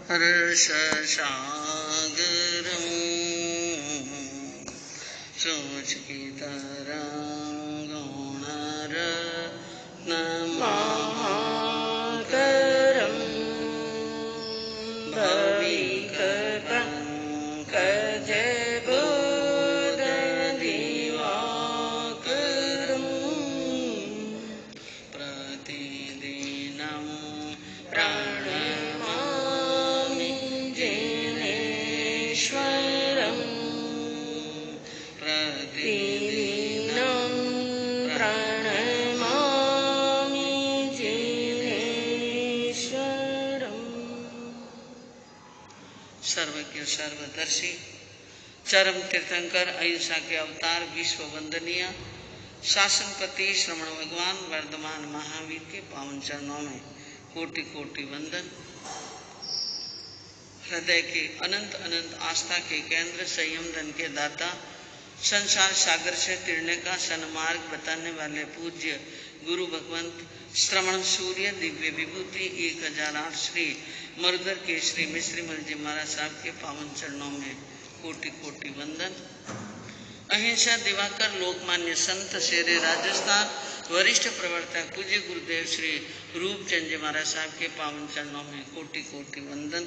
हर्षसागरं सुचितरङ्गोणरत्नमहाकरं भविकपङ्कजबोधदिवाकरं प्रतिदिनं प्रणमामि जिनेश्वरं प्रतिदिनं प्रणमामि जिनेश्वरं। सर्वज्ञ सर्वदर्शी चरम तीर्थंकर अहिंसा के अवतार विश्व वंदनीय शासनपति श्रमण भगवान वर्धमान महावीर के पावन चरणों में कोटि कोटि वंदन। हृदय के अनंत अनंत आस्था के केंद्र, संयम धन के दाता, संसार सागर से तिरने का सन्मार्ग बताने वाले पूज्य गुरु भगवंत श्रमण सूर्य दिव्य विभूति 1008 श्री मरुधर के श्री मिश्रीमल जी महाराज साहब के पावन चरणों में कोटि कोटि वंदन। अहिंसा दिवाकर लोकमान्य संत शेरे राजस्थान वरिष्ठ प्रवर्तक पूज्य गुरुदेव श्री रूपचंद जी महाराज साहब के पावन चरणों में कोटि कोटि वंदन।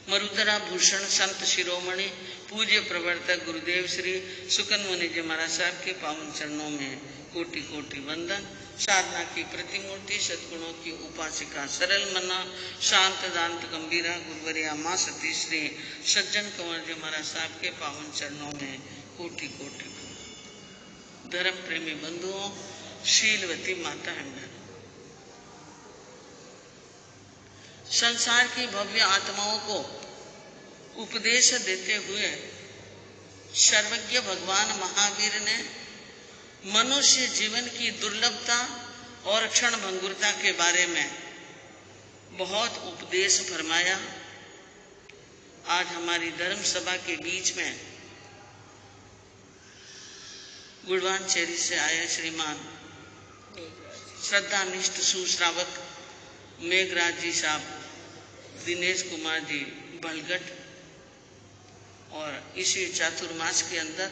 मरुधरा भूषण संत शिरोमणि पूज्य प्रवर्तक गुरुदेव श्री सुकन मुनि जी महाराज साहब के पावन चरणों में कोटि कोटि वंदन। साधना की प्रतिमूर्ति सद्गुणों की उपासिका सरल मना शांत दांत गंभीरा गुरुवरिया माँ सती श्री सज्जन कंवर जी महाराज साहब के पावन चरणों में कोटि कोटि। धर्म प्रेमी बंधुओं, शीलवती माता बहनों, संसार की भव्य आत्माओं को उपदेश देते हुए सर्वज्ञ भगवान महावीर ने मनुष्य जीवन की दुर्लभता और क्षण भंगुरता के बारे में बहुत उपदेश फरमाया। आज हमारी धर्म सभा के बीच में गुड़वानचेरी से आए श्रीमान श्रद्धानिष्ठ सुश्रावक मेघराज जी साहब, दिनेश कुमार जी बलगट, और इसी चातुर्मास के अंदर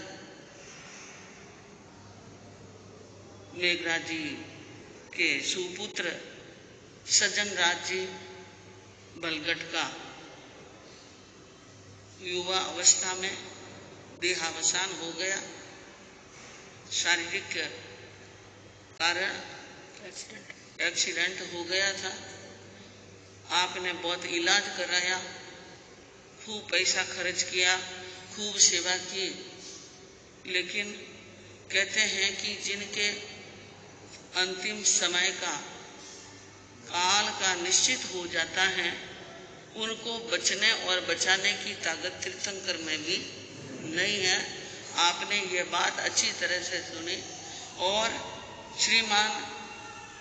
मेघराज जी के सुपुत्र सज्जन राज जी बलगट का युवा अवस्था में देहावसान हो गया। शारीरिक कारण एक्सीडेंट हो गया था। आपने बहुत इलाज कराया, खूब पैसा खर्च किया, खूब सेवा की, लेकिन कहते हैं कि जिनके अंतिम समय का काल का निश्चित हो जाता है उनको बचने और बचाने की ताकत तीर्थंकर में भी नहीं है। आपने ये बात अच्छी तरह से सुनी। और श्रीमान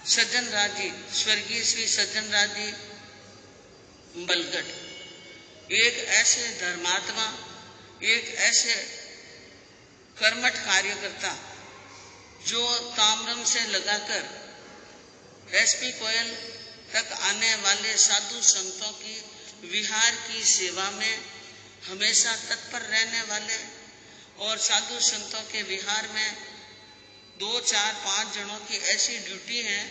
सज्जन राज जी, स्वर्गीय श्री सज्जन राज जी बलगट एक ऐसे धर्मात्मा, एक ऐसे कर्मठ कार्यकर्ता जो ताम्रम से लगाकर एसपी कोयल तक आने वाले साधु संतों की विहार की सेवा में हमेशा तत्पर रहने वाले, और साधु संतों के विहार में 2, 4, 5 जनों की ऐसी ड्यूटी है,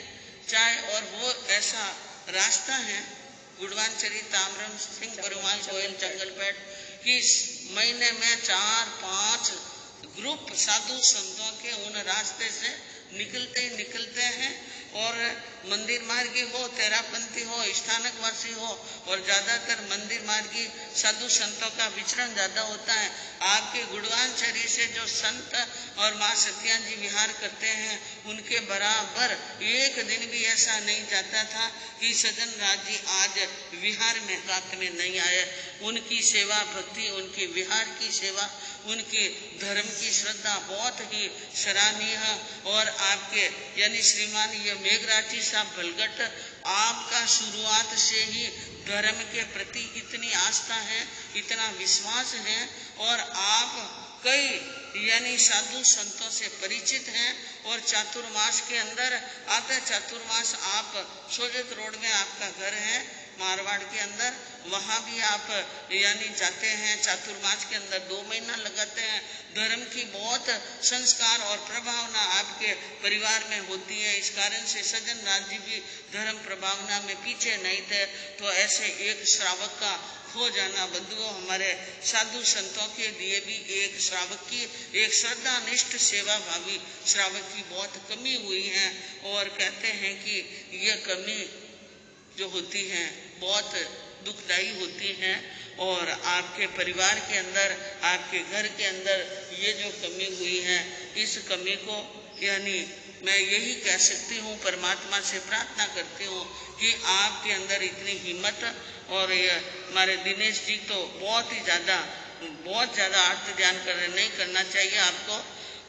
चाहे और वो ऐसा रास्ता है गुड़वानचरी ताम्रम सिंह बरुमाल कोयल जंगलपेट की महीने में 4-5 ग्रुप साधु संतों के उन रास्ते से निकलते हैं। और मंदिर मार्गी हो, तेरापंथी हो, स्थानकवासी हो, और ज्यादातर मंदिर मार्गी साधु संतों का विचरण ज्यादा होता है। आपके गुड़वानचरी से जो संत और माँ सतिया जी विहार करते हैं उनके बराबर एक दिन भी ऐसा नहीं जाता था कि सज्जन राज जी आज विहार में रात में नहीं आए। उनकी सेवा भक्ति, उनकी विहार की सेवा, उनकी धर्म की श्रद्धा बहुत ही सराहनीय है। और आपके यानी श्रीमान ये मेघराज जी साहब बलगट, आपका शुरुआत से ही धर्म के प्रति इतनी आस्था है, इतना विश्वास है, और आप कई यानी साधु संतों से परिचित हैं। और चातुर्मास के अंदर आधा चातुर्मास आप सोजत रोड में आपका घर है, मारवाड़ के अंदर, वहाँ भी आप यानी जाते हैं, चातुर्मास के अंदर 2 महीना लगाते हैं। धर्म की बहुत संस्कार और प्रभावना आपके परिवार में होती है। इस कारण से सज्जन राज जी भी धर्म प्रभावना में पीछे नहीं थे। तो ऐसे एक श्रावक का हो जाना बंधुओं, हमारे साधु संतों के लिए भी एक श्रावक की, एक श्रद्धानिष्ठ सेवा भावी श्रावक की बहुत कमी हुई है। और कहते हैं कि ये कमी जो होती है बहुत दुखदायी होती है। और आपके परिवार के अंदर, आपके घर के अंदर ये जो कमी हुई है, इस कमी को यानी मैं यही कह सकती हूँ, परमात्मा से प्रार्थना करती हूँ कि आपके अंदर इतनी हिम्मत। और ये हमारे दिनेश जी तो बहुत ज़्यादा आर्त ध्यान नहीं करना चाहिए आपको।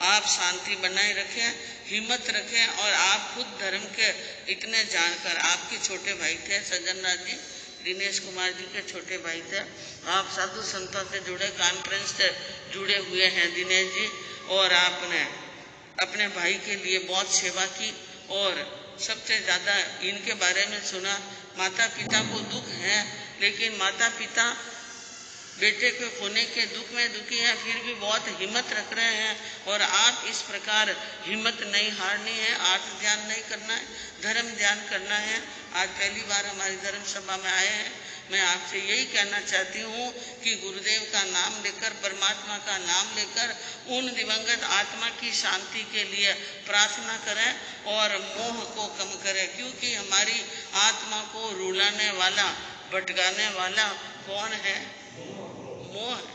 आप शांति बनाए रखें, हिम्मत रखें। और आप खुद धर्म के इतने जानकर, आपके छोटे भाई थे सज्जन राज जी, दिनेश कुमार जी के छोटे भाई थे। आप साधु संतों से जुड़े, कॉन्फ्रेंस से जुड़े हुए हैं दिनेश जी। और आपने अपने भाई के लिए बहुत सेवा की। और सबसे ज़्यादा इनके बारे में सुना, माता पिता को दुख है, लेकिन माता पिता बेटे के खोने के दुख में दुखी है, फिर भी बहुत हिम्मत रख रहे हैं। और आप इस प्रकार हिम्मत नहीं हारनी है, आर्त ध्यान नहीं करना है, धर्म ध्यान करना है। आज पहली बार हमारी धर्म सभा में आए हैं। मैं आपसे यही कहना चाहती हूँ कि गुरुदेव का नाम लेकर, परमात्मा का नाम लेकर उन दिवंगत आत्मा की शांति के लिए प्रार्थना करें और मोह को कम करें। क्योंकि हमारी आत्मा को रुलाने वाला, भटकाने वाला कौन है? मोह है।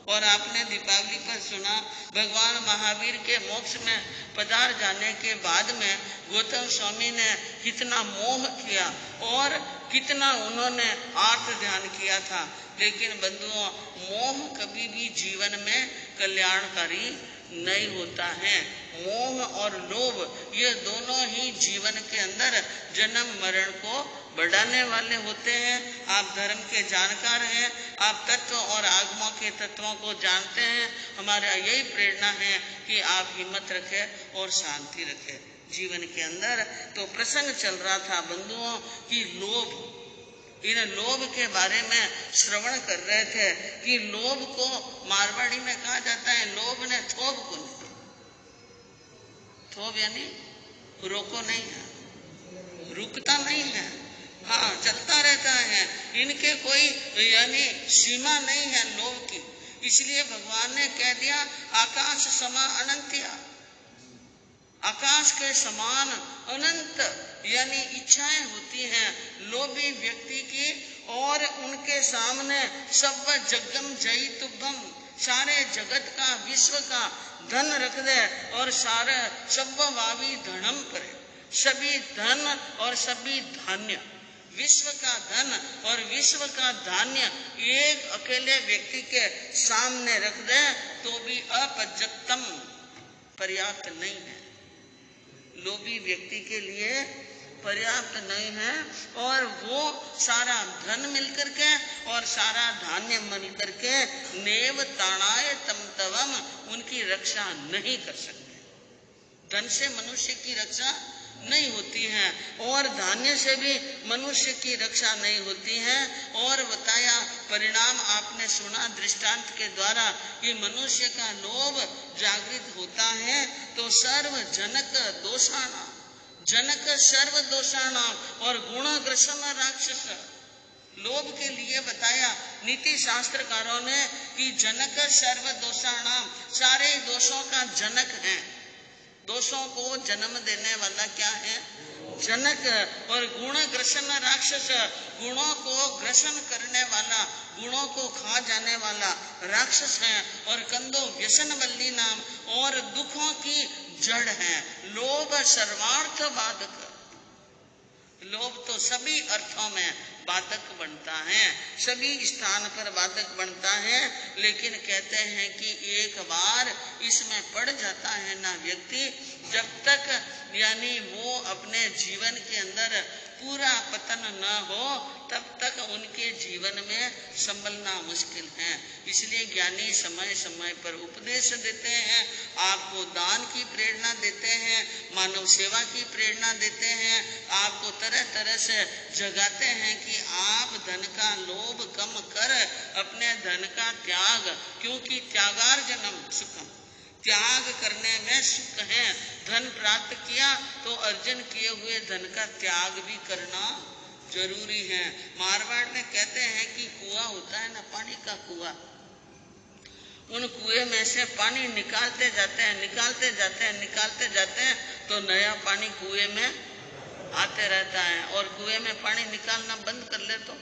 और आपने दीपावली पर सुना, भगवान महावीर के मोक्ष में पधार जाने के बाद में गौतम स्वामी ने कितना मोह किया और कितना उन्होंने आर्त ध्यान किया था। लेकिन बंधुओं, मोह कभी भी जीवन में कल्याणकारी नहीं होता है। मोह और लोभ ये दोनों ही जीवन के अंदर जन्म मरण को बढ़ाने वाले होते हैं। आप धर्म के जानकार हैं, आप तत्व और आगमों के तत्वों को जानते हैं। हमारा यही प्रेरणा है कि आप हिम्मत रखें और शांति रखें जीवन के अंदर। तो प्रसंग चल रहा था बंधुओं कि लोभ, इन लोभ के बारे में श्रवण कर रहे थे कि लोभ को मारवाड़ी में कहा जाता है, लोभ ने थोब को नहीं। थोब यानी रोको नहीं है, रुकता नहीं है, हाँ चलता रहता है। इनके कोई यानी सीमा नहीं है लोभ की। इसलिए भगवान ने कह दिया आकाश समा अनंतिया, आकाश के समान अनंत यानी इच्छाएं होती हैं लोभी व्यक्ति की। और उनके सामने सब जगम जयी तुभम, सारे जगत का, विश्व का धन रख दे और सारे सब वावी धनम करे, सभी धन और सभी धान्य, विश्व का धन और विश्व का धान्य एक अकेले व्यक्ति के सामने रख दे तो भी अपजक्तम, पर्याप्त नहीं है, लोभी व्यक्ति के लिए पर्याप्त नहीं है। और वो सारा धन मिलकर के और सारा धान्य मिलकर के नेव ताणाय तम तवम, उनकी रक्षा नहीं कर सकते। धन से मनुष्य की रक्षा नहीं होती है और धान्य से भी मनुष्य की रक्षा नहीं होती है। और बताया परिणाम आपने सुना दृष्टांत के द्वारा कि मनुष्य का लोभ जागृत होता है तो सर्व जनक दोषाणा, जनक सर्व दोषाणा और गुणग्रसन राक्षस। लोभ के लिए बताया नीति शास्त्रकारों ने कि जनक सर्व दोषाणा, सारे दोषों का जनक है। दोषों को जन्म देने वाला क्या है? जनक। और गुण ग्रसन राक्षस, गुणों को ग्रसन करने वाला, गुणों को खा जाने वाला राक्षस है। और कंदो व्यसन वल्ली नाम, और दुखों की जड़ है। लोभ सर्वार्थ बाधक, लोभ तो सभी अर्थों में बाधक बनता है, सभी स्थान पर बाधक बनता है। लेकिन कहते हैं कि एक बार इसमें पड़ जाता है ना व्यक्ति, जब तक यानी वो अपने जीवन के अंदर पूरा पतन न हो तब तक उनके जीवन में संभलना मुश्किल है। इसलिए ज्ञानी समय समय पर उपदेश देते हैं, आपको दान की प्रेरणा देते हैं, मानव सेवा की प्रेरणा देते हैं, आपको तरह तरह से जगाते हैं कि आप धन का लोभ कम कर अपने धन का त्याग, क्योंकि त्यागार्जनम सुखम, त्याग करने में सुख है। धन प्राप्त किया तो अर्जन किए हुए धन का त्याग भी करना जरूरी है। मारवाड़ में कहते हैं कि कुआं होता है ना, पानी का कुआं, उन कुएं में से पानी निकालते जाते हैं, निकालते जाते हैं, निकालते जाते हैं, तो नया पानी कुएं में आते रहता है। और कुएं में पानी निकालना बंद कर ले तो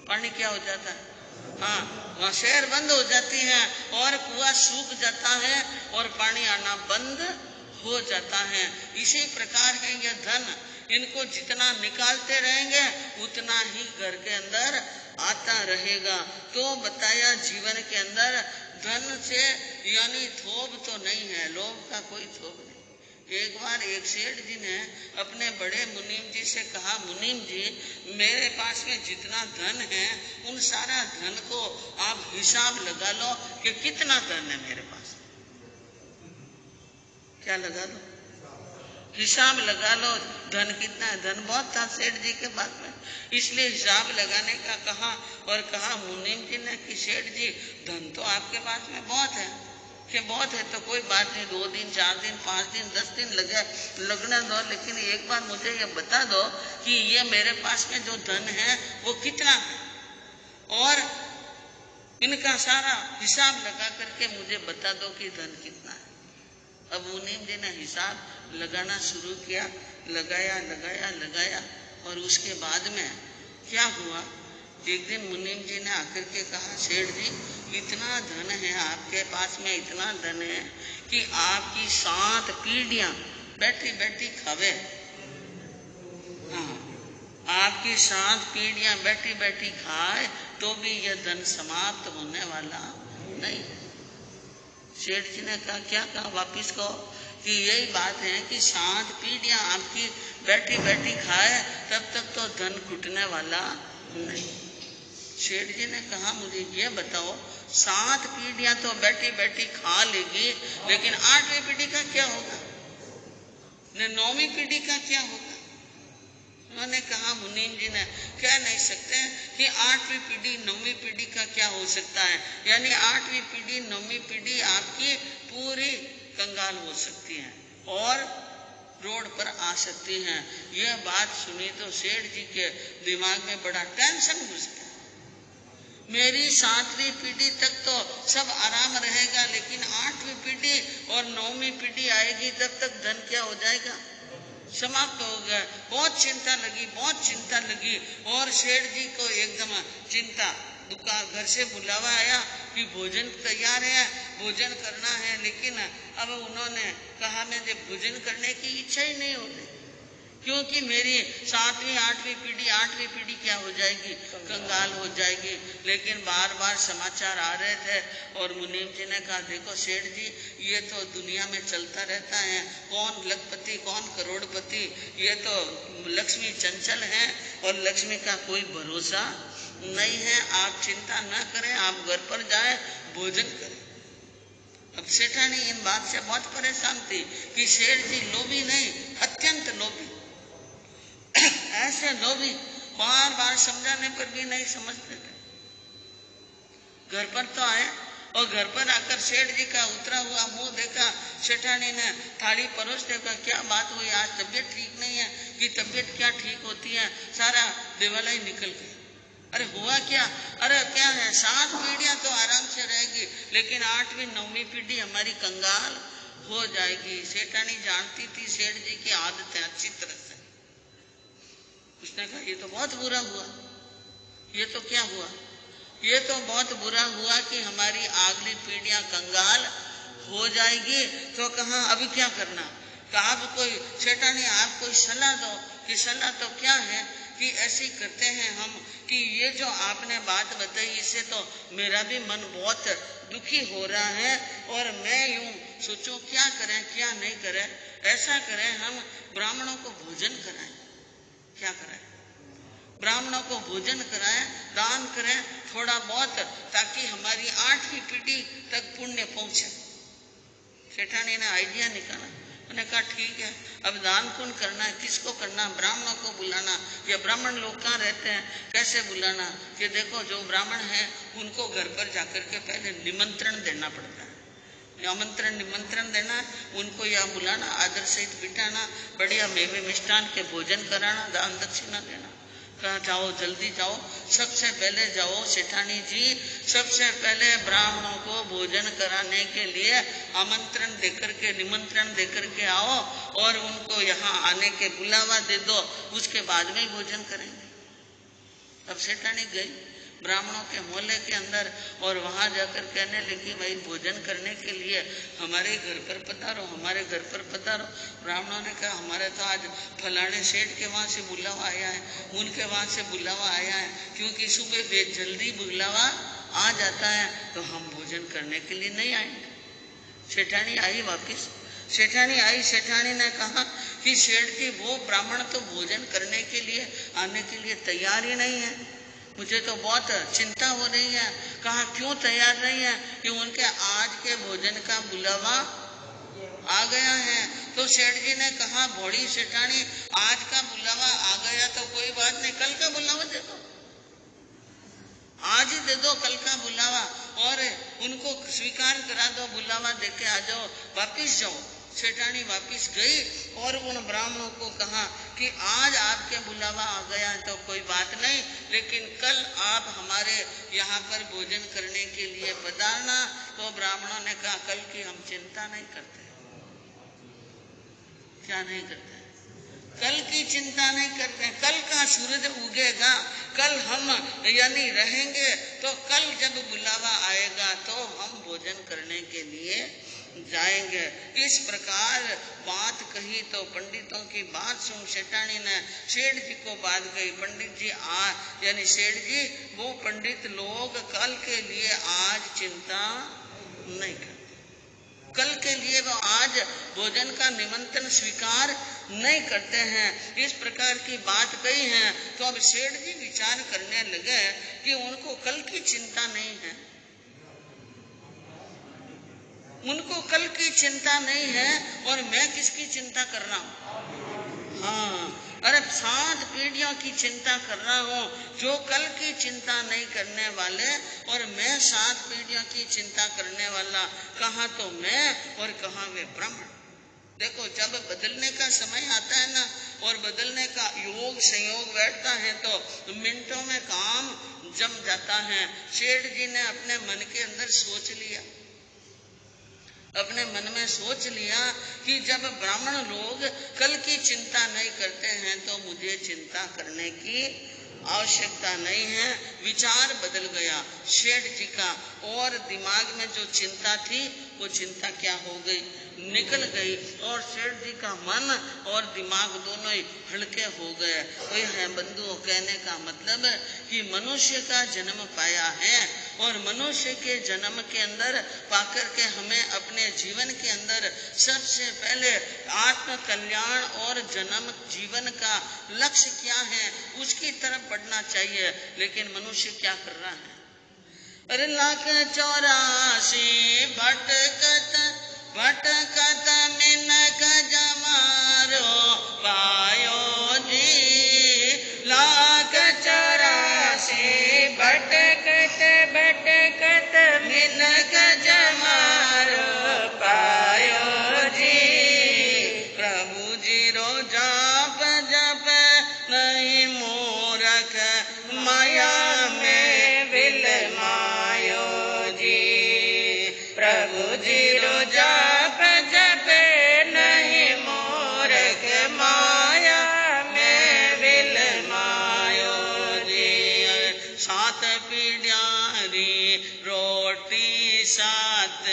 पानी क्या हो जाता है? हाँ, वहाँ शहर बंद हो जाती है और कुआं सूख जाता है और पानी आना बंद हो जाता है। इसी प्रकार है यह धन, इनको जितना निकालते रहेंगे उतना ही घर के अंदर आता रहेगा। तो बताया जीवन के अंदर धन से यानी थोब तो नहीं है, लोभ का कोई थोब नहीं। एक बार एक सेठ जी ने अपने बड़े मुनीम जी से कहा, मुनीम जी मेरे पास में जितना धन है उन सारा धन को आप हिसाब लगा लो कि कितना धन है मेरे पास। क्या लगा लो? हिसाब लगा लो, धन कितना है। धन बहुत था सेठ जी के पास में, इसलिए हिसाब लगाने का कहा। और कहा मुनीम जी ने कि सेठ जी धन तो आपके पास में बहुत है, कि बहुत है तो कोई बात नहीं, 2 दिन 4 दिन 5 दिन 10 दिन लगने दो, लेकिन एक बार मुझे ये बता दो कि ये मेरे पास में जो धन है वो कितना है, और इनका सारा हिसाब लगा करके मुझे बता दो कि धन कितना है। अब मुनीम जी ने हिसाब लगाना शुरू किया, लगाया लगाया लगाया, और उसके बाद में क्या हुआ, एक दिन मुनीम जी ने आकर के कहा, सेठ जी इतना धन है आपके पास में, इतना धन है कि आपकी 7 पीढ़ियां बैठी बैठी खावे। हाँ, आपकी 7 पीढ़ियां बैठी बैठी खाए तो भी यह धन समाप्त होने वाला नहीं। सेठ जी ने कहा, क्या कहा? वापिस कहो। कि यही बात है कि 7 पीढ़ियां आपकी बैठी बैठी खाए तब तक तो धन घुटने वाला नहीं। सेठ जी ने कहा, मुझे ये बताओ 7 पीढ़ियां तो बैठी बैठी खा लेगी, लेकिन 8वीं पीढ़ी का क्या होगा, 9वीं पीढ़ी का क्या होगा? उन्होंने कहा, मुनीम जी ने कह नहीं सकते कि 8वीं पीढ़ी 9वीं पीढ़ी का क्या हो सकता है, यानी 8वीं पीढ़ी 9वीं पीढ़ी आपकी पूरी कंगाल हो सकती है और रोड पर आ सकती हैं। यह बात सुनी तो सेठ जी के दिमाग में बड़ा टेंशन घुस गया। मेरी 7वीं पीढ़ी तक तो सब आराम रहेगा, लेकिन 8वीं पीढ़ी और 9वीं पीढ़ी आएगी तब तक धन क्या हो जाएगा, समाप्त हो गया। बहुत चिंता लगी, बहुत चिंता लगी, और सेठ जी को एकदम चिंता, दुकान घर से बुलावा आया कि भोजन तैयार है, भोजन करना है, लेकिन अब उन्होंने कहा मुझे भोजन करने की इच्छा ही नहीं होती, क्योंकि मेरी 7वीं 8वीं पीढ़ी 8वीं पीढ़ी क्या हो जाएगी, कंगाल हो जाएगी। लेकिन बार बार समाचार आ रहे थे और मुनीम जी ने कहा, देखो सेठ जी ये तो दुनिया में चलता रहता है, कौन लखपति कौन करोड़पति, ये तो लक्ष्मी चंचल है और लक्ष्मी का कोई भरोसा नहीं है। आप चिंता न करें, आप घर पर जाए भोजन करें। अब सेठानी इन बात से बहुत परेशान थी कि सेठ जी लोभी नहीं, अत्यंत लोभी, ऐसे लोभी, बार बार समझाने पर भी नहीं समझते थे। घर पर तो आए और घर पर आकर सेठ जी का उतरा हुआ मुंह देखा, सेठानी ने थाली परोस देखा, क्या बात हुई, आज तबीयत ठीक नहीं है? कि तबीयत क्या ठीक होती है, सारा दिवाला ही निकल गया। अरे हुआ क्या? अरे क्या है, 7 पीढ़ियां तो आराम से रहेगी, लेकिन 8वीं 9वीं पीढ़ी हमारी कंगाल हो जाएगी। सेठानी जानती थी सेठ जी की आदतें अच्छी तरह से। उसने कहा, ये तो बहुत बुरा हुआ, ये तो क्या हुआ, ये तो बहुत बुरा हुआ कि हमारी अगली पीढ़ियां कंगाल हो जाएगी। तो कहा अभी क्या करना? कहा आप कोई सेठानी आप कोई सलाह दो। कि सलाह तो क्या है कि ऐसे करते हैं हम कि ये जो आपने बात बताई इससे तो मेरा भी मन बहुत दुखी हो रहा है और मैं यूं सोचूं क्या करें क्या नहीं करें। ऐसा करें हम ब्राह्मणों को भोजन कराएं। क्या कराएं? ब्राह्मणों को भोजन कराएं, दान करें थोड़ा बहुत, ताकि हमारी 8वीं पीढ़ी तक पुण्य पहुंचे। सेठानी ने आइडिया निकाला। मैंने कहा ठीक है, अब दान पुण्य करना है, किसको करना? ब्राह्मणों को बुलाना। या ब्राह्मण लोग कहाँ रहते हैं, कैसे बुलाना? कि देखो जो ब्राह्मण है उनको घर पर जाकर के पहले निमंत्रण देना पड़ता है। निमंत्रण देना, उनको यहाँ बुलाना, आदर सहित बिठाना, बढ़िया मेवे मिष्ठान के भोजन कराना, दान दक्षिणा देना। कहा जाओ जल्दी जाओ, सबसे पहले जाओ सेठानी जी, सबसे पहले ब्राह्मणों को भोजन कराने के लिए आमंत्रण देकर के, निमंत्रण देकर के आओ और उनको यहाँ आने के बुलावा दे दो, उसके बाद में ही भोजन करेंगे। अब सेठानी गई ब्राह्मणों के मोहल्ले के अंदर और वहां जाकर कहने लगी भाई भोजन करने के लिए हमारे घर पर पधारो, हमारे घर पर पधारो। ब्राह्मणों ने कहा हमारे तो आज फलाने सेठ के वहां से बुलावा आया है, उनके वहां से बुलावा आया है, क्योंकि सुबह जल्दी बुलावा आ जाता है तो हम भोजन करने के लिए नहीं आएंगे। सेठानी आई वापिस। सेठानी आई, सेठानी ने कहा कि सेठ जी वो ब्राह्मण तो भोजन करने के लिए आने के लिए तैयार ही नहीं है, मुझे तो बहुत चिंता हो रही है। कहा क्यों तैयार नहीं है? कि उनके आज के भोजन का बुलावा आ गया है। तो सेठ जी ने कहा भोड़ी सेठानी, आज का बुलावा आ गया तो कोई बात नहीं, कल का बुलावा दे दो, आज ही दे दो कल का बुलावा और उनको स्वीकार करा दो, बुलावा देके आ जाओ, वापिस जाओ। सेठानी वापिस गई और उन ब्राह्मणों को कहा कि आज आपके बुलावा आ गया तो कोई बात नहीं, लेकिन कल आप हमारे यहाँ पर भोजन करने के लिए पधारना। तो ब्राह्मणों ने कहा कल की हम चिंता नहीं करते। क्या नहीं करते? कल की चिंता नहीं करते। कल का सूरज उगेगा, कल हम यानी रहेंगे, तो कल जब बुलावा आएगा तो हम भोजन करने के लिए जाएंगे। इस प्रकार बात कही तो पंडितों की बात सुन सेठानी ने सेठ जी को बात कही। पंडित जी यानी सेठ जी वो पंडित लोग कल के लिए आज चिंता नहीं करते, कल के लिए वो आज भोजन का निमंत्रण स्वीकार नहीं करते हैं। इस प्रकार की बात कही है। तो अब सेठ जी विचार करने लगे कि उनको कल की चिंता नहीं है, उनको कल की चिंता नहीं है और मैं किसकी चिंता कर रहा हूँ? हाँ, अरे 7 पीढ़ियों की चिंता कर रहा हूँ, जो कल की चिंता नहीं करने वाले, और मैं 7 पीढ़ियों की चिंता करने वाला, कहाँ तो मैं और कहाँ वे ब्राह्मण। देखो जब बदलने का समय आता है ना और बदलने का योग संयोग बैठता है तो मिनटों में काम जम जाता है। सेठ जी ने अपने मन के अंदर सोच लिया, अपने मन में सोच लिया कि जब ब्राह्मण लोग कल की चिंता नहीं करते हैं तो मुझे चिंता करने की आवश्यकता नहीं है। विचार बदल गया सेठ जी का और दिमाग में जो चिंता थी वो चिंता क्या हो गई, निकल गई और सेठ जी का मन और दिमाग दोनों ही हल्के हो गए। वही है बंधुओं, कहने का मतलब कि मनुष्य का जन्म पाया है और मनुष्य के जन्म के अंदर पाकर के हमें अपने जीवन के अंदर सबसे पहले आत्म कल्याण और जन्म जीवन का लक्ष्य क्या है उसकी तरफ बढ़ना चाहिए। लेकिन मनुष्य क्या कर रहा है? अरे 184 भटकत मिनक जमारो पायो जी, 184 भटकत मिनक जमारो पायो जी। प्रभु जी रो जाप जप नहीं मूरख, माया में विल मायो जी। प्रभु जी रो जाप जप नहीं मूरख, माया में विल मायो जी। 7 पीढ़ियां री रोटी 7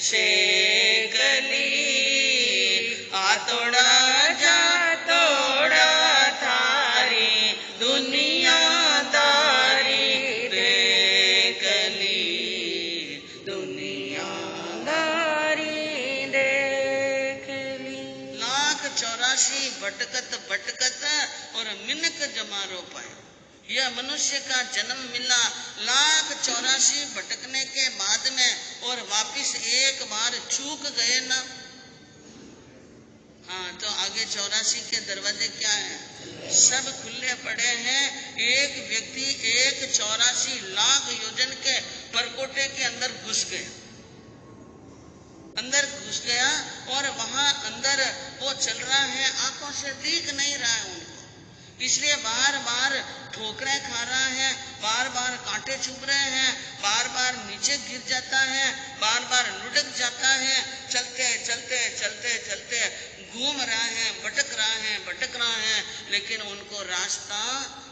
शेकली, आतोड़ा जा तोड़ा थारी दुनियादारी देखली। भटकत और मिनक जमारो पाए। यह मनुष्य का जन्म मिला 1,84 भटकने के बाद में और वापिस एक बार चूक गए ना। हाँ, तो आगे 84 के दरवाजे क्या है? सब खुले पड़े हैं। एक व्यक्ति 1,84 लाख योजन के परकोटे के अंदर घुस गया और वहां अंदर वो चल रहा है, आंखों से दिख नहीं रहा है उनको, इसलिए बार बार ठोकरें खा रहा है, बार बार कांटे चुभ रहे हैं, बार बार नीचे गिर जाता है, बार बार लुढ़क जाता है। चलते चलते चलते चलते घूम रहा है, भटक रहा है, लेकिन उनको रास्ता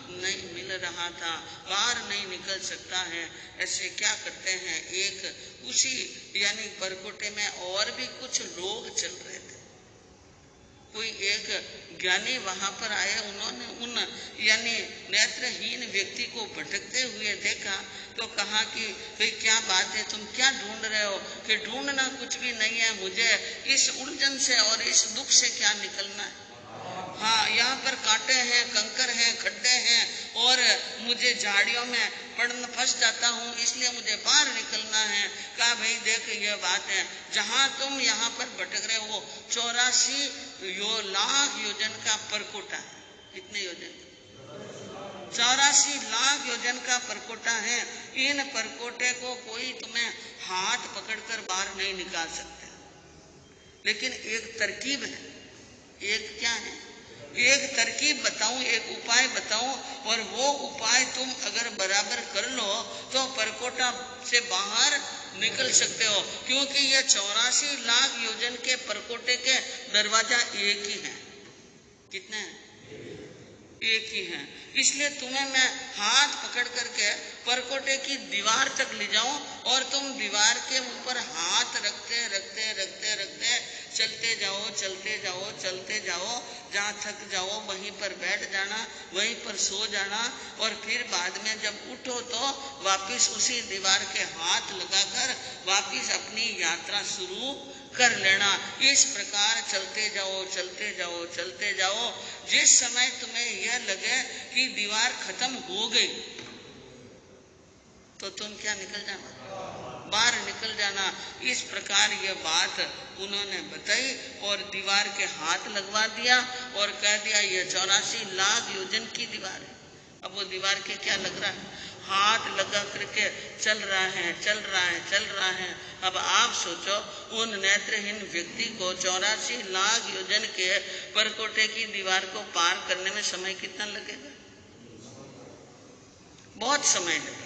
नहीं मिल रहा था, बाहर नहीं निकल सकता है। ऐसे क्या करते हैं, एक उसी यानी परकोटे में और भी कुछ लोग चल रहे थे। कोई एक ज्ञानी वहां पर आए, उन्होंने उन यानी नेत्रहीन व्यक्ति को भटकते हुए देखा तो कहा कि भाई क्या बात है, तुम क्या ढूंढ रहे हो? कि ढूंढना कुछ भी नहीं है, मुझे इस उलझन से और इस दुख से क्या निकलना है। हाँ, यहाँ पर कांटे हैं, कंकर हैं, खड्डे हैं और मुझे झाड़ियों में फंस जाता हूँ, इसलिए मुझे बाहर निकलना है। कहा भाई देख, ये बात है, जहाँ तुम यहाँ पर भटक रहे हो 84 लाख योजन का परकोटा है। कितने योजन? 84 लाख योजन का परकोटा है। इन परकोटे को कोई तुम्हें हाथ पकड़कर बाहर नहीं निकाल सकते, लेकिन एक तरकीब है। एक क्या है? एक तरकीब बताऊं, एक उपाय बताऊं, और वो उपाय तुम अगर बराबर कर लो तो परकोटा से बाहर निकल सकते हो, क्योंकि ये 84 लाख योजन के परकोटे के दरवाजा एक ही है। कितने हैं? एक ही है। इसलिए तुम्हें मैं हाथ पकड़ करके परकोटे की दीवार तक ले जाऊं और तुम दीवार के ऊपर हाथ रखते रखते रखते रखते चलते जाओ, चलते जाओ, चलते जाओ, जहाँ थक जाओ वहीं पर बैठ जाना, वहीं पर सो जाना, और फिर बाद में जब उठो तो वापिस उसी दीवार के हाथ लगाकर वापिस अपनी यात्रा शुरू कर लेना। इस प्रकार चलते जाओ, चलते जाओ, चलते जाओ। जिस समय तुम्हें यह लगे कि दीवार खत्म हो गई तो तुम क्या निकल जाना, बाहर निकल जाना। इस प्रकार ये बात उन्होंने बताई और दीवार के हाथ लगवा दिया और कह दिया ये 84 लाख योजन की दीवार है। अब वो दीवार के क्या लग रहा है? हाथ लगा करके चल रहा है, चल रहा है, चल रहा है। अब आप सोचो, उन नेत्रहीन व्यक्ति को 84 लाख योजन के परकोटे की दीवार को पार करने में समय कितना लगेगा? बहुत समय लगेगा,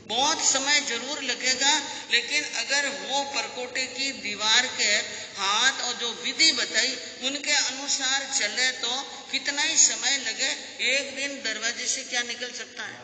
बहुत समय जरूर लगेगा। लेकिन अगर वो परकोटे की दीवार के हाथ और जो विधि बताई उनके अनुसार चले तो कितना ही समय लगे, एक दिन दरवाजे से क्या निकल सकता है,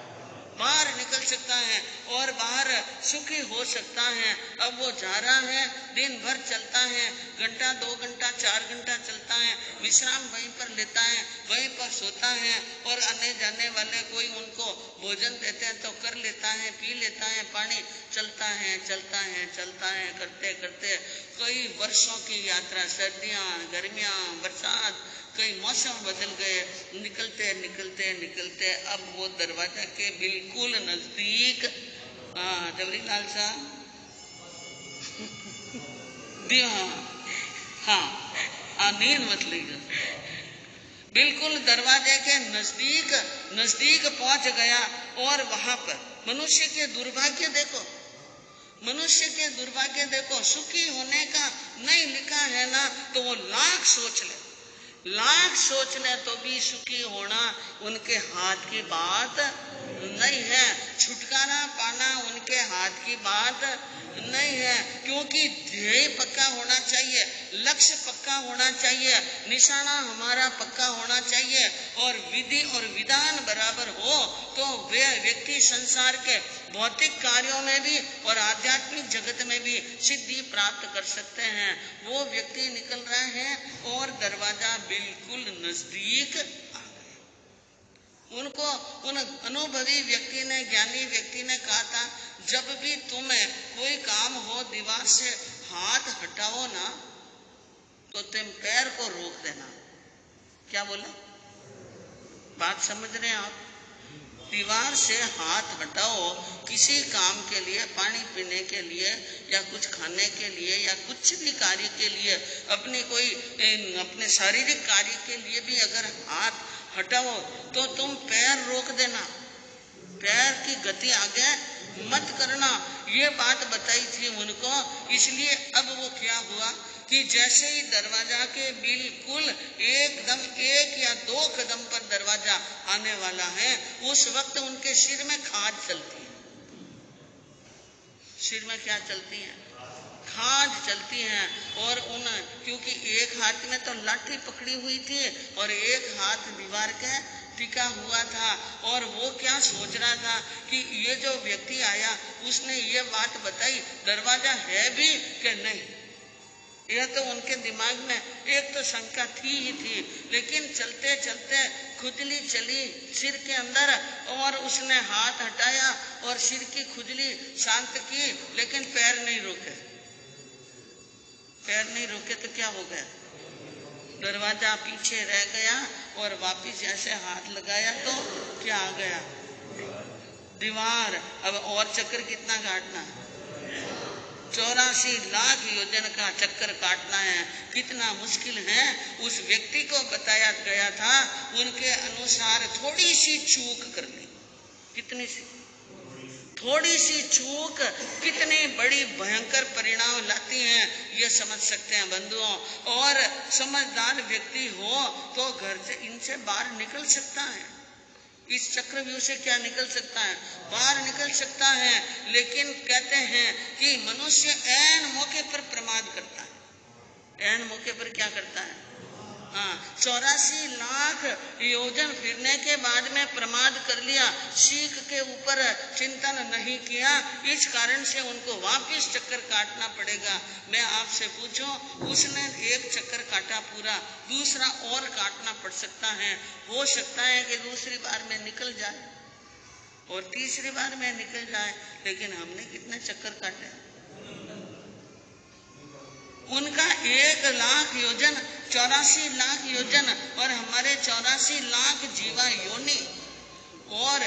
बाहर निकल सकता है और बाहर सुखी हो सकता है। अब वो जा रहा है, दिन भर चलता है, घंटा 2 घंटा 4 घंटा चलता है, विश्राम वहीं पर लेता है, वहीं पर सोता है, और आने जाने वाले कोई उनको भोजन देते हैं तो कर लेता है, पी लेता है, पानी चलता है, चलता है, चलता है, करते करते कई वर्षों की यात्रा, सर्दियाँ, गर्मियाँ, बरसात, कई मौसम बदल गए, निकलते निकलते निकलते अब वो दरवाजा के बिल्कुल नजदीक। जबरीलाल साहब हाँ, नींद मत लीजिए। बिल्कुल दरवाजे के नजदीक पहुंच गया और वहां पर मनुष्य के दुर्भाग्य देखो, मनुष्य के दुर्भाग्य देखो। सुखी होने का नहीं लिखा है ना, तो वो लाख सोच ले तो भी सुखी होना उनके हाथ की बात नहीं है, छुटकारा पाना उनके हाथ की बात नहीं है, क्योंकि ध्येय पक्का होना चाहिए, लक्ष्य पक्का होना चाहिए, निशाना हमारा पक्का होना चाहिए, और विधि और विधान बराबर हो तो वे व्यक्ति संसार के भौतिक कार्यों में भी और आध्यात्मिक जगत में भी सिद्धि प्राप्त कर सकते हैं। वो व्यक्ति निकल रहे हैं और दरवाजा बिल्कुल नजदीक आ गया। उनको उन अनुभवी व्यक्ति ने, ज्ञानी व्यक्ति ने कहा था, जब भी तुम्हें कोई काम हो दीवार से हाथ हटाओ ना तो तुम पैर को रोक देना। क्या बोला? बात समझ रहे हैं आप? दीवार से हाथ हटाओ किसी काम के लिए, पानी पीने के लिए या कुछ खाने के लिए या कुछ भी कार्य के लिए, अपने शारीरिक कार्य के लिए भी अगर हाथ हटाओ तो तुम पैर रोक देना, पैर की गति आगे मत करना। ये बात बताई थी उनको। इसलिए अब वो क्या हुआ कि जैसे ही दरवाजा के बिल्कुल एकदम 1 या 2 कदम पर दरवाजा आने वाला है, उस वक्त उनके सिर में खाज चलती है। सिर में क्या चलती है? खाज चलती हैं। और क्योंकि एक हाथ में तो लाठी पकड़ी हुई थी और एक हाथ दीवार के टिका हुआ था, और वो क्या सोच रहा था कि ये जो व्यक्ति आया उसने ये बात बताई, दरवाजा है भी कि नहीं। यह तो उनके दिमाग में एक तो शंका थी ही थी, लेकिन चलते चलते खुजली चली सिर के अंदर और उसने हाथ हटाया और सिर की खुजली शांत की, लेकिन पैर नहीं रोके। पैर नहीं रोके तो क्या हो गया? दरवाजा पीछे रह गया और वापिस जैसे हाथ लगाया तो क्या आ गया? दीवार। अब और चक्कर कितना काटना है? 84 लाख योजन का चक्कर काटना है। कितना मुश्किल है। उस व्यक्ति को बताया गया था उनके अनुसार थोड़ी सी चूक कर ली। कितनी सी? थोड़ी सी चूक कितनी बड़ी भयंकर परिणाम लाती है ये समझ सकते हैं बंधुओं। और समझदार व्यक्ति हो तो घर से इनसे बाहर निकल सकता है। इस चक्रव्यूह से क्या निकल सकता है? बाहर निकल सकता है। लेकिन कहते हैं कि मनुष्य ऐन मौके पर प्रमाद करता है। ऐन मौके पर क्या करता है? हाँ, 84 लाख योजन फिरने के बाद में प्रमाद कर लिया, सीख के ऊपर चिंतन नहीं किया, इस कारण से उनको वापिस चक्कर काटना पड़ेगा। मैं आपसे पूछूं, उसने एक चक्कर काटा पूरा, दूसरा और काटना पड़ सकता है। हो सकता है कि दूसरी बार में निकल जाए और तीसरी बार में निकल जाए, लेकिन हमने कितने चक्कर काटे? उनका 1 लाख योजन, 84 लाख योजन, और हमारे 84 लाख जीवा योनि और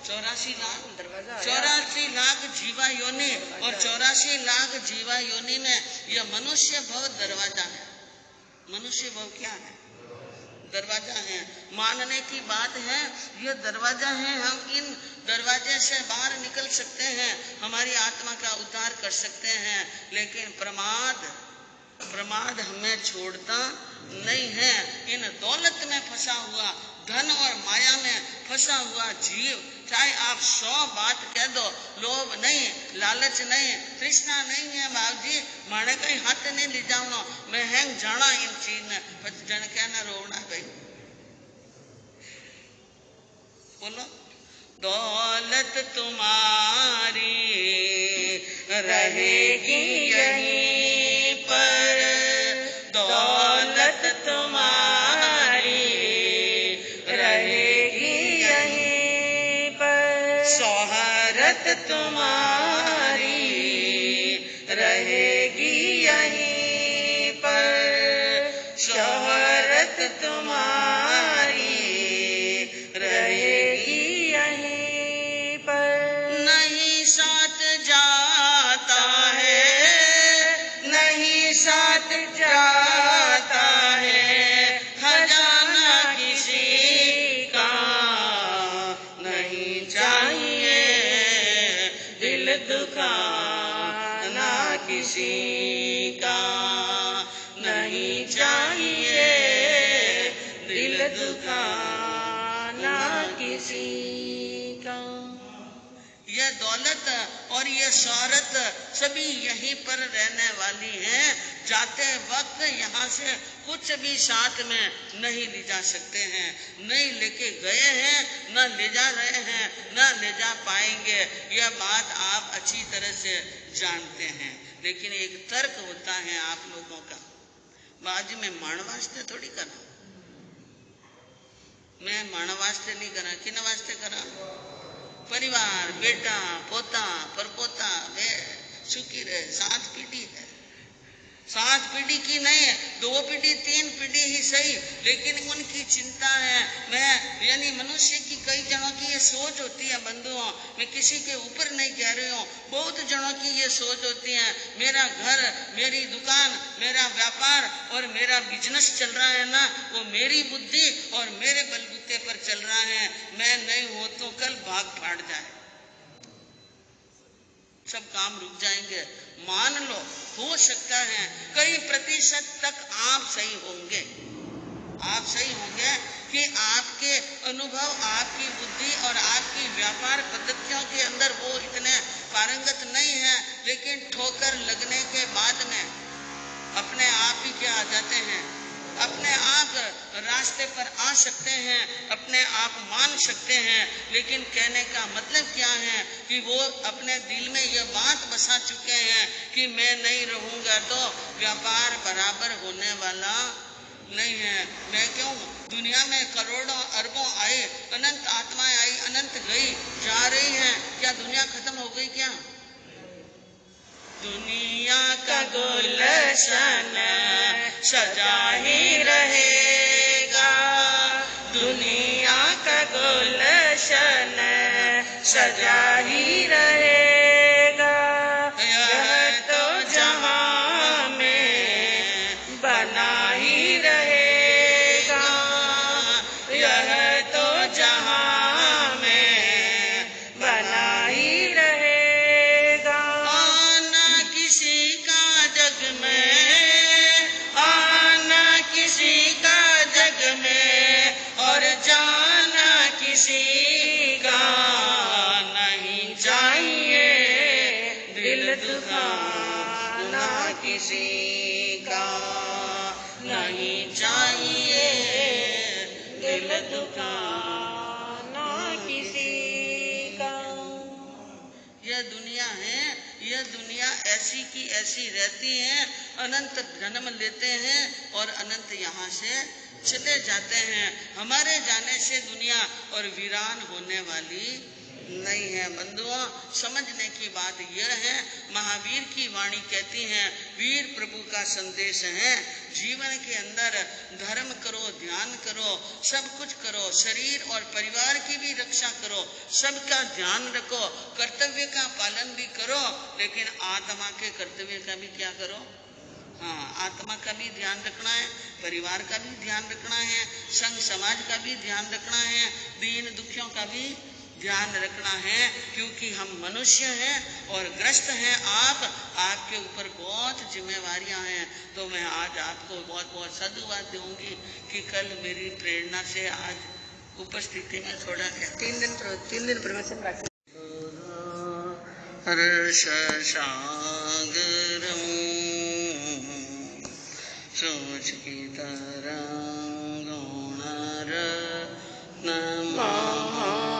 84 लाख जीवा योनि और 84 लाख जीवा योनि में यह मनुष्य भव दरवाजा है। मनुष्य भव क्या है? दरवाजा है। मानने की बात है, यह दरवाजा है। हम इन दरवाजे से बाहर निकल सकते हैं, हमारी आत्मा का उद्धार कर सकते हैं। लेकिन प्रमाद हमें छोड़ता नहीं है। इन दौलत में फंसा हुआ, धन और माया में फंसा हुआ जीव, चाहे आप 100 बात कह दो, लोभ नहीं, लालच नहीं, तृष्णा नहीं है। बाबूजी माने कहीं हाथ नहीं ले जाओ, मैं हैंग जाना इन चीज ने जन कहना रोना भाई। बोलो, दौलत तुम्हारी रहेगी यहीं पर, दौलत तुम्हारी रहेगी यहीं पर, शोहरत तुम्हारी रहेगी यहीं पर, शोहरत तुम्हारी रहेगी यहीं पर। नहीं साथ जाता है, नहीं साथ जाता है, खजाना किसी का नहीं चाहिए, दिल दुखाना किसी का नहीं चाहिए, दिल दुखाना किसी का। यह दौलत और ये शोहरत सभी यहीं पर रहने वाली है। जाते वक्त यहाँ से कुछ भी साथ में नहीं ले जा सकते हैं, नहीं लेके गए हैं, न ले जा रहे हैं, न ले जा पाएंगे। यह बात आप अच्छी तरह से जानते हैं। लेकिन एक तर्क होता है आप लोगों का, बाजी में माण वास्ते थोड़ी करा, मैं माण वास्ते नहीं करा, किन वास्ते करा? परिवार, बेटा, पोता, परपोता, वे सुखी रहे, 7 पीढ़ी है, 7 पीढ़ी की नहीं है, 2 पीढ़ी 3 पीढ़ी ही सही, लेकिन उनकी चिंता है। मैं यानी मनुष्य की कई जनों की ये सोच होती है बंधुओं, मैं किसी के ऊपर नहीं कह रही हूँ, बहुत जनों की ये सोच होती है, मेरा घर, मेरी दुकान, मेरा व्यापार और मेरा बिजनेस चल रहा है ना, वो मेरी बुद्धि और मेरे बलबूते पर चल रहा है, मैं नहीं हो तो कल भाग फाड़ जाए, सब काम रुक जाएंगे। मान लो हो सकता है कई प्रतिशत तक आप सही होंगे, आप सही होंगे कि आपके अनुभव, आपकी बुद्धि और आपकी व्यापार पद्धतियों के अंदर वो इतने पारंगत नहीं है, लेकिन ठोकर लगने के बाद में अपने आप ही क्या आ जाते हैं, अपने आप रास्ते पर आ सकते हैं, अपने आप मान सकते हैं। लेकिन कहने का मतलब क्या है कि वो अपने दिल में ये बात बसा चुके हैं कि मैं नहीं रहूंगा तो व्यापार बराबर होने वाला नहीं है। मैं क्यों, दुनिया में करोड़ों अरबों आए, अनंत आत्माएं आई, अनंत गई, जा रही हैं, क्या दुनिया खत्म हो गई क्या? दुनिया का गुलशन सजा ही रहेगा, दुनिया का गुलशन सजा ही रहेगा, यह तो जहां में बना ही रहेगा, यह तो जहां में बना ही रहेगा। आना किसी का जग में, आना किसी का जग में, और जाना किसी का नहीं चाहिए, दिल दुखाना किसी का नहीं चाहिए, दिल दुखाना किसी का। यह दुनिया है, यह दुनिया ऐसी की ऐसी रहती है, अनंत जन्म लेते हैं और अनंत यहाँ से चले जाते हैं। हमारे जाने से दुनिया और वीरान होने वाली नहीं है। बंधुओं, समझने की बात यह है, महावीर की वाणी कहती है, वीर प्रभु का संदेश है, जीवन के अंदर धर्म करो, ध्यान करो, सब कुछ करो, शरीर और परिवार की भी रक्षा करो, सबका ध्यान रखो, कर्तव्य का पालन भी करो, लेकिन आत्मा के कर्तव्य का भी क्या करो? हाँ, आत्मा का भी ध्यान रखना है, परिवार का भी ध्यान रखना है, संघ समाज का भी ध्यान रखना है, दीन दुखियों का भी ध्यान रखना है, क्योंकि हम मनुष्य हैं और ग्रस्त हैं आप, आपके ऊपर बहुत जिम्मेवारियां हैं। तो मैं आज आपको बहुत बहुत साधुवाद दूंगी कि कल मेरी प्रेरणा से आज उपस्थिति में थोड़ा 3 दिन प्रवचन रखें। हर्ष सागरम सोच की तरंग महाकरम